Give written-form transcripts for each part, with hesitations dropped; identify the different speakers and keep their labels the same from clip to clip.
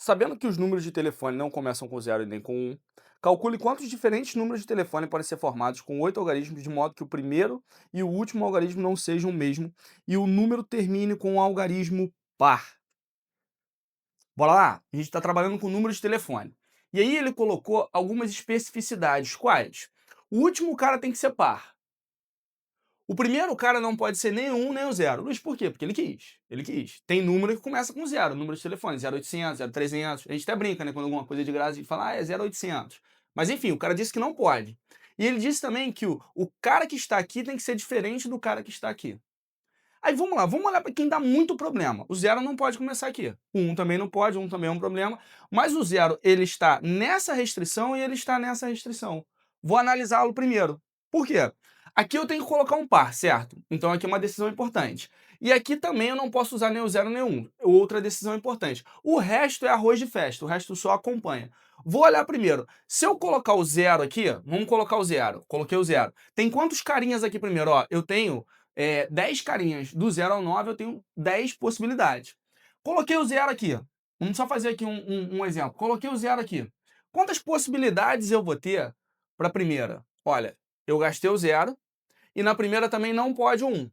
Speaker 1: Sabendo que os números de telefone não começam com zero e nem com um, calcule quantos diferentes números de telefone podem ser formados com 8 algarismos de modo que o primeiro e o último algarismo não sejam o mesmo e o número termine com um algarismo par. Bora lá? A gente está trabalhando com números de telefone. E aí ele colocou algumas especificidades. Quais? O último cara tem que ser par. O primeiro cara não pode ser nem o 1 nem o 0. Luiz, por quê? Porque ele quis. Ele quis. Tem número que começa com zero, número de telefone, 0800, 0300. A gente até brinca, né? Quando alguma coisa é de graça, a gente fala, é 0800. Mas enfim, o cara disse que não pode. E ele disse também que o cara que está aqui tem que ser diferente do cara que está aqui. Aí vamos lá, vamos olhar para quem dá muito problema. O zero não pode começar aqui. O 1 também não pode, o 1 também é um problema. Mas o zero, ele está nessa restrição e ele está nessa restrição. Vou analisá-lo primeiro. Por quê? Aqui eu tenho que colocar um par, certo? Então aqui é uma decisão importante. E aqui também eu não posso usar nem o zero nem o 1. Outra decisão importante. O resto é arroz de festa, o resto só acompanha. Vou olhar primeiro. Se eu colocar o zero aqui, vamos colocar o zero. Coloquei o zero. Tem quantos carinhas aqui primeiro? Ó, eu tenho 10 carinhas. Do 0 ao 9 eu tenho 10 possibilidades. Coloquei o zero aqui. Vamos só fazer aqui um exemplo. Coloquei o zero aqui. Quantas possibilidades eu vou ter para a primeira? Olha, eu gastei o zero e na primeira também não pode o 1.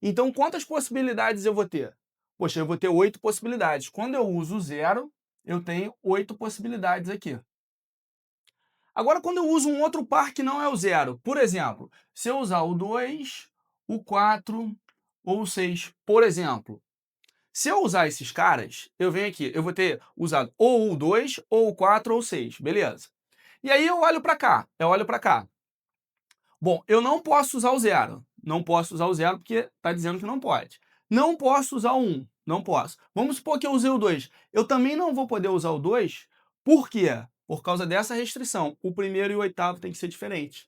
Speaker 1: Então, quantas possibilidades eu vou ter? Poxa, eu vou ter 8 possibilidades. Quando eu uso o zero, eu tenho 8 possibilidades aqui. Agora, quando eu uso um outro par que não é o zero, por exemplo, se eu usar o 2, o 4 ou o 6, por exemplo, se eu usar esses caras, eu venho aqui, eu vou ter usado ou o 2, ou o 4 ou o 6, beleza? E aí eu olho para cá, eu olho para cá. Bom, eu não posso usar o zero. Não posso usar o zero porque está dizendo que não pode. Não posso usar o 1. Não posso. Vamos supor que eu usei o 2. Eu também não vou poder usar o 2. Por quê? Por causa dessa restrição. O primeiro e o oitavo tem que ser diferentes.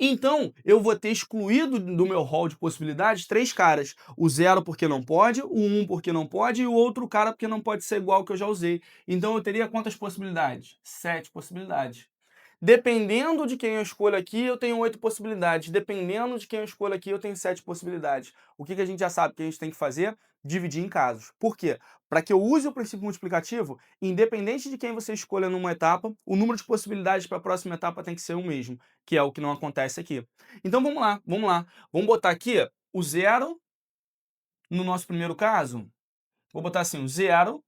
Speaker 1: Então, eu vou ter excluído do meu hall de possibilidades 3 caras. O 0 porque não pode, o 1 porque não pode e o outro cara porque não pode ser igual ao que eu já usei. Então, eu teria quantas possibilidades? 7 possibilidades. Dependendo de quem eu escolho aqui, eu tenho 8 possibilidades. Dependendo de quem eu escolho aqui, eu tenho 7 possibilidades. O que a gente já sabe que a gente tem que fazer? Dividir em casos. Por quê? Para que eu use o princípio multiplicativo, independente de quem você escolha numa etapa, o número de possibilidades para a próxima etapa tem que ser o mesmo, que é o que não acontece aqui. Então vamos lá, vamos lá. Vamos botar aqui o zero no nosso primeiro caso. Vou botar assim, o zero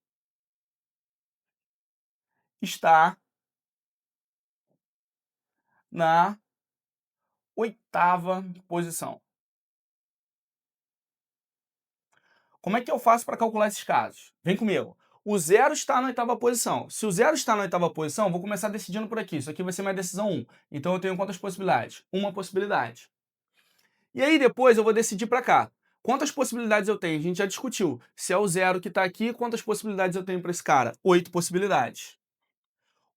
Speaker 1: está na oitava posição. Como é que eu faço para calcular esses casos? Vem comigo. O zero está na oitava posição. Se o zero está na oitava posição, eu vou começar decidindo por aqui. Isso aqui vai ser minha decisão 1. Então eu tenho quantas possibilidades? Uma possibilidade. E aí depois eu vou decidir para cá. Quantas possibilidades eu tenho? A gente já discutiu. Se é o zero que está aqui, quantas possibilidades eu tenho para esse cara? 8 possibilidades.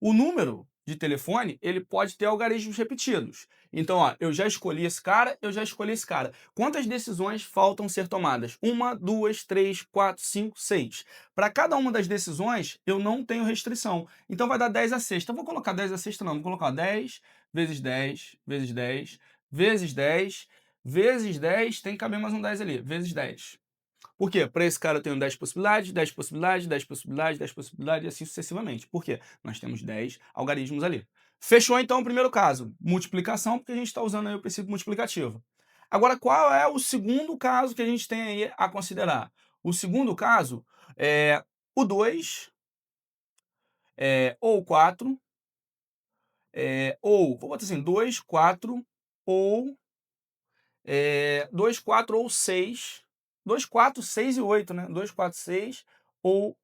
Speaker 1: O número de telefone, ele pode ter algarismos repetidos. Então, ó, eu já escolhi esse cara, eu já escolhi esse cara. Quantas decisões faltam ser tomadas? Uma, duas, três, quatro, cinco, seis. Para cada uma das decisões, eu não tenho restrição. Então vai dar 10 a sexta. Eu vou colocar 10 a sexta, não. Vou colocar 10 vezes 10 vezes 10 vezes 10 vezes 10. Tem que caber mais um 10 ali. Vezes 10. Por quê? Para esse cara eu tenho 10 possibilidades, 10 possibilidades, 10 possibilidades, 10 possibilidades e assim sucessivamente. Por quê? Nós temos 10 algarismos ali. Fechou então o primeiro caso, multiplicação, porque a gente está usando aí o princípio multiplicativo. Agora, qual é o segundo caso que a gente tem aí a considerar? O segundo caso é o 2, ou 4, ou, vou botar assim, 2, 4, ou 2, 4 ou 6. 2, 4, 6 e 8, né? 2, 4, 6 ou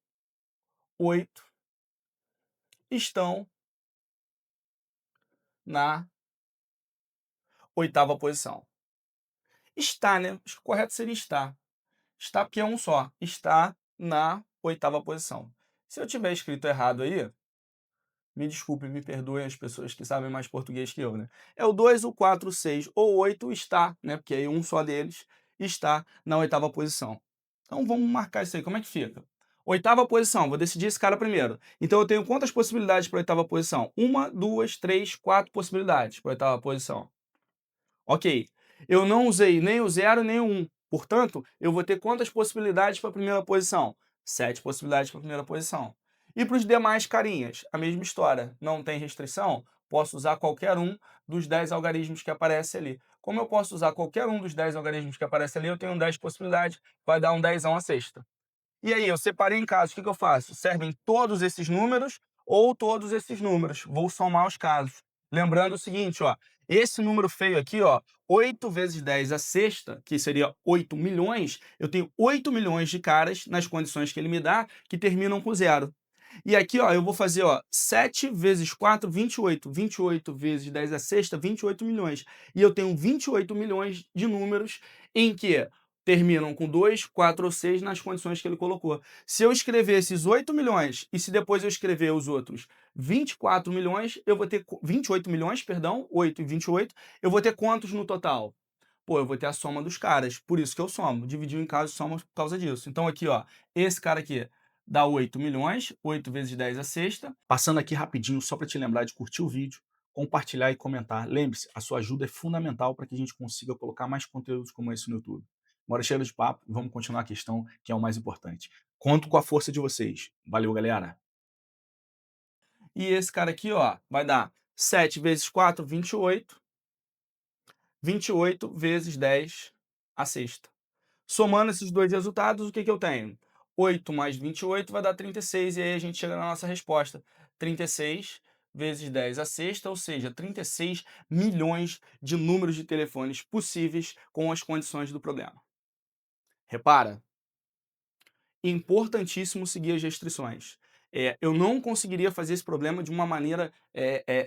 Speaker 1: 8 estão na oitava posição. Está, né? Acho que o correto seria estar. Está porque é um só. Está na oitava posição. Se eu tiver escrito errado aí, me desculpe, me perdoem as pessoas que sabem mais português que eu, né? É o 2, o 4, o 6 ou o 8 está, né? Porque aí um só deles está na oitava posição. Então vamos marcar isso aí. Como é que fica? Oitava posição, vou decidir esse cara primeiro. Então eu tenho quantas possibilidades para a oitava posição? Uma, duas, três, 4 possibilidades para a oitava posição. Ok. Eu não usei nem o 0 nem o 1. Portanto, eu vou ter quantas possibilidades para a primeira posição? 7 possibilidades para a primeira posição. E para os demais carinhas, a mesma história, não tem restrição, posso usar qualquer um dos 10 algarismos que aparece ali. Como eu posso usar qualquer um dos 10 algarismos que aparece ali, eu tenho 10 possibilidades, vai dar um dezão a sexta. E aí, eu separei em casos, o que que eu faço? Servem todos esses números ou todos esses números. Vou somar os casos. Lembrando o seguinte, ó, esse número feio aqui, ó, 8 vezes 10 a sexta, que seria 8 milhões, eu tenho 8 milhões de caras nas condições que ele me dá que terminam com zero. E aqui, ó, eu vou fazer, ó, 7 vezes 4, 28. 28 vezes 10 a sexta, 28 milhões. E eu tenho 28 milhões de números em que terminam com 2, 4 ou 6 nas condições que ele colocou. Se eu escrever esses 8 milhões e se depois eu escrever os outros 24 milhões, eu vou ter 28 milhões, perdão, 8 e 28, eu vou ter quantos no total? Pô, eu vou ter a soma dos caras, por isso que eu somo. Dividiu em casos, soma por causa disso. Então aqui, ó, esse cara aqui dá 8 milhões, 8 vezes 10 a sexta. Passando aqui rapidinho, só para te lembrar de curtir o vídeo, compartilhar e comentar. Lembre-se, a sua ajuda é fundamental para que a gente consiga colocar mais conteúdos como esse no YouTube. Bora cheio de papo, vamos continuar a questão, que é o mais importante. Conto com a força de vocês. Valeu, galera! E esse cara aqui, ó, vai dar 7 vezes 4, 28. 28 vezes 10 a sexta. Somando esses dois resultados, o que que eu tenho? 8 mais 28 vai dar 36, e aí a gente chega na nossa resposta. 36 vezes 10 a sexta, ou seja, 36 milhões de números de telefones possíveis com as condições do problema. Repara, importantíssimo seguir as restrições. Eu não conseguiria fazer esse problema de uma maneira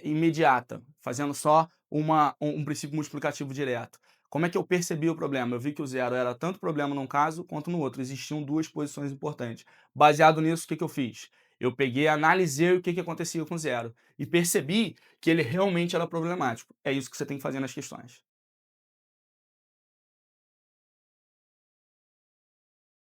Speaker 1: imediata, fazendo só um princípio multiplicativo direto. Como é que eu percebi o problema? Eu vi que o zero era tanto problema num caso quanto no outro. Existiam duas posições importantes. Baseado nisso, o que que eu fiz? Eu peguei, analisei o que que acontecia com o zero e percebi que ele realmente era problemático. É isso que você tem que fazer nas questões.